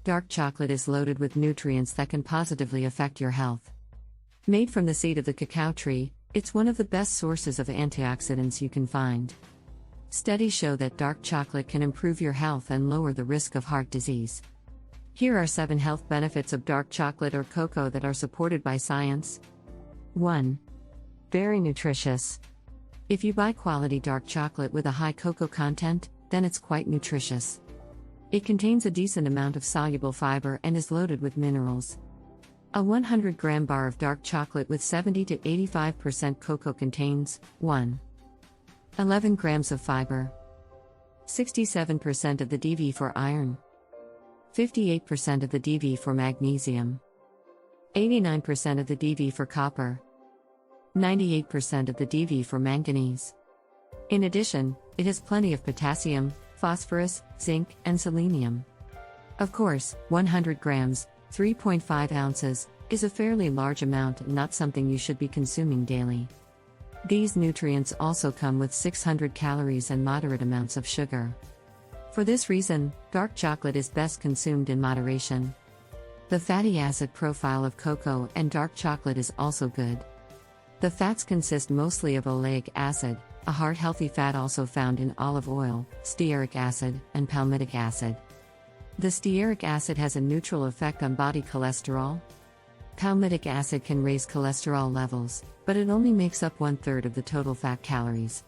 dark chocolate is loaded with nutrients that can positively affect your health. Made from the seed of the cacao tree, it's one of the best sources of antioxidants you can find. Studies show that dark chocolate can improve your health and lower the risk of heart disease. Here are 7 health benefits of dark chocolate or cocoa that are supported by science. 1. Very nutritious. If you buy quality dark chocolate with a high cocoa content, then it's quite nutritious. It contains a decent amount of soluble fiber and is loaded with minerals. A 100-gram bar of dark chocolate with 70 to 85% cocoa contains 11 grams of fiber, 67% of the DV for iron, 58% of the DV for magnesium, 89% of the DV for copper, 98% of the DV for manganese. In addition, it has plenty of potassium, phosphorus, zinc, and selenium. Of course, 100 grams, 3.5 ounces, is a fairly large amount and not something you should be consuming daily. These nutrients also come with 600 calories and moderate amounts of sugar. For this reason, dark chocolate is best consumed in moderation. The fatty acid profile of cocoa and dark chocolate is also good. The fats consist mostly of oleic acid, a heart-healthy fat also found in olive oil, stearic acid, and palmitic acid. The stearic acid has a neutral effect on body cholesterol. Palmitic acid can raise cholesterol levels, but it only makes up 1/3 of the total fat calories.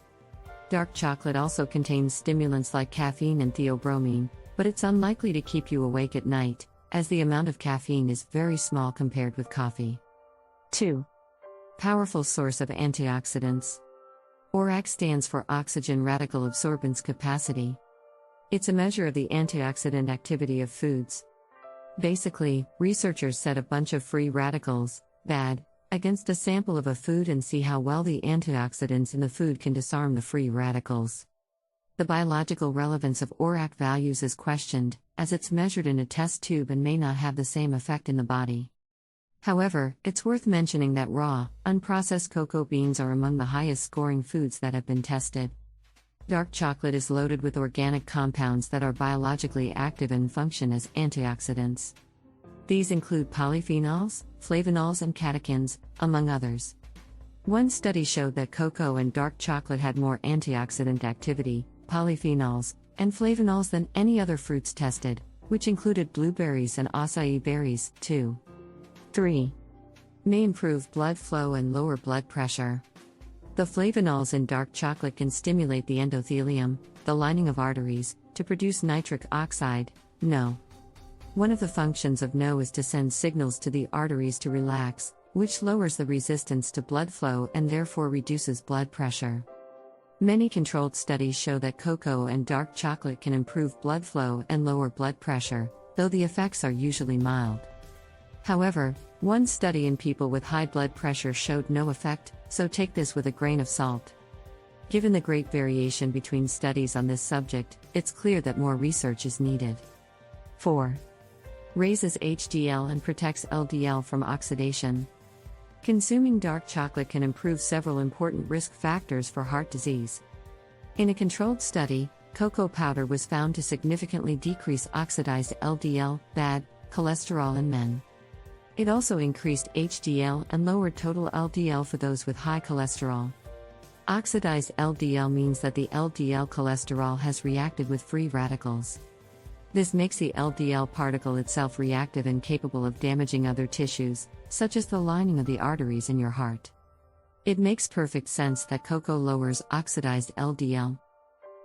Dark chocolate also contains stimulants like caffeine and theobromine, but it's unlikely to keep you awake at night, as the amount of caffeine is very small compared with coffee. 2. Powerful source of antioxidants. ORAC stands for oxygen radical absorbance capacity. It's a measure of the antioxidant activity of foods. Basically, researchers set a bunch of free radicals, bad, against a sample of a food and see how well the antioxidants in the food can disarm the free radicals. The biological relevance of ORAC values is questioned, as it's measured in a test tube and may not have the same effect in the body. However, it's worth mentioning that raw, unprocessed cocoa beans are among the highest scoring foods that have been tested. Dark chocolate is loaded with organic compounds that are biologically active and function as antioxidants. These include polyphenols, flavonols, and catechins, among others. One study showed that cocoa and dark chocolate had more antioxidant activity, polyphenols, and flavonols than any other fruits tested, which included blueberries and acai berries, too. 3. May improve blood flow and lower blood pressure. The flavonols in dark chocolate can stimulate the endothelium, the lining of arteries, to produce nitric oxide, NO. One of the functions of NO is to send signals to the arteries to relax, which lowers the resistance to blood flow and therefore reduces blood pressure. Many controlled studies show that cocoa and dark chocolate can improve blood flow and lower blood pressure, though the effects are usually mild. However, one study in people with high blood pressure showed no effect, so take this with a grain of salt. Given the great variation between studies on this subject, it's clear that more research is needed. 4. Raises HDL and protects LDL from oxidation. Consuming dark chocolate can improve several important risk factors for heart disease. In a controlled study, cocoa powder was found to significantly decrease oxidized LDL, bad cholesterol in men. It also increased HDL and lowered total LDL for those with high cholesterol. Oxidized LDL means that the LDL cholesterol has reacted with free radicals. This makes the LDL particle itself reactive and capable of damaging other tissues, such as the lining of the arteries in your heart. It makes perfect sense that cocoa lowers oxidized LDL.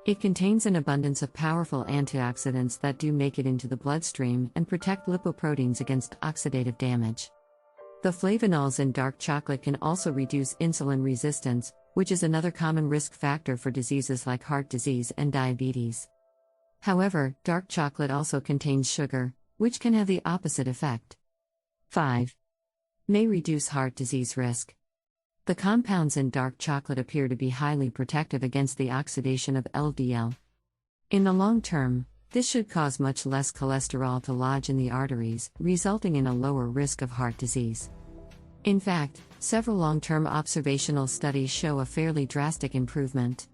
It contains an abundance of powerful antioxidants that do make it into the bloodstream and protect lipoproteins against oxidative damage. The flavonols in dark chocolate can also reduce insulin resistance, which is another common risk factor for diseases like heart disease and diabetes. However, dark chocolate also contains sugar, which can have the opposite effect. 5. May reduce heart disease risk. The compounds in dark chocolate appear to be highly protective against the oxidation of LDL. In the long term, this should cause much less cholesterol to lodge in the arteries, resulting in a lower risk of heart disease. In fact, several long-term observational studies show a fairly drastic improvement.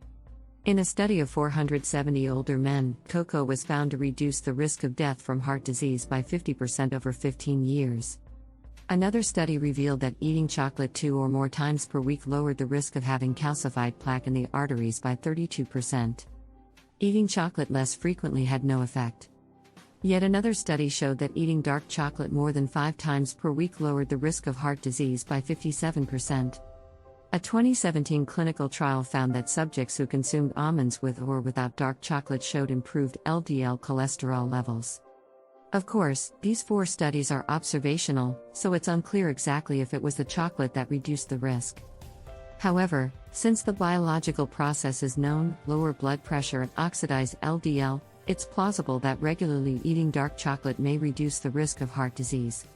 In a study of 470 older men, cocoa was found to reduce the risk of death from heart disease by 50% over 15 years. Another study revealed that eating chocolate 2 or more times per week lowered the risk of having calcified plaque in the arteries by 32%. Eating chocolate less frequently had no effect. Yet another study showed that eating dark chocolate more than 5 times per week lowered the risk of heart disease by 57%. A 2017 clinical trial found that subjects who consumed almonds with or without dark chocolate showed improved LDL cholesterol levels. Of course, these 4 studies are observational, so it's unclear exactly if it was the chocolate that reduced the risk. However, since the biological process is known, lower blood pressure and oxidize LDL, it's plausible that regularly eating dark chocolate may reduce the risk of heart disease.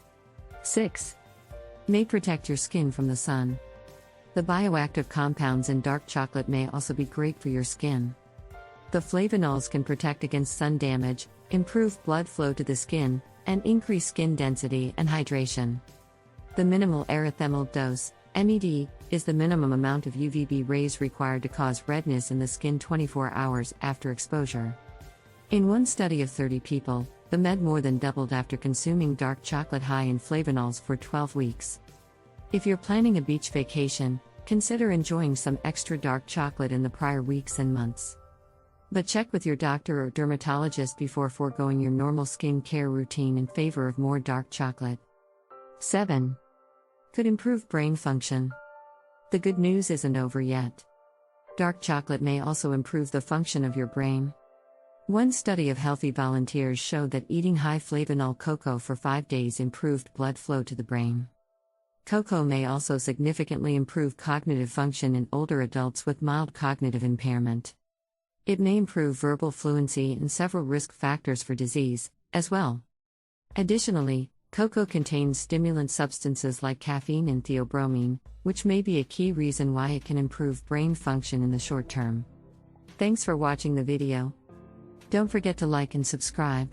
6. May protect your skin from the sun. The bioactive compounds in dark chocolate may also be great for your skin. The flavonols can protect against sun damage, improve blood flow to the skin, and increase skin density and hydration. The minimal erythemal dose, MED, is the minimum amount of UVB rays required to cause redness in the skin 24 hours after exposure. In one study of 30 people, the MED more than doubled after consuming dark chocolate high in flavonols for 12 weeks. If you're planning a beach vacation, consider enjoying some extra dark chocolate in the prior weeks and months. But check with your doctor or dermatologist before foregoing your normal skin care routine in favor of more dark chocolate. 7. Could improve brain function. The good news isn't over yet. Dark chocolate may also improve the function of your brain. One study of healthy volunteers showed that eating high flavonol cocoa for 5 days improved blood flow to the brain. Cocoa may also significantly improve cognitive function in older adults with mild cognitive impairment. It may improve verbal fluency and several risk factors for disease, as well. Additionally, cocoa contains stimulant substances like caffeine and theobromine, which may be a key reason why it can improve brain function in the short term. Thanks for watching the video. Don't forget to like and subscribe.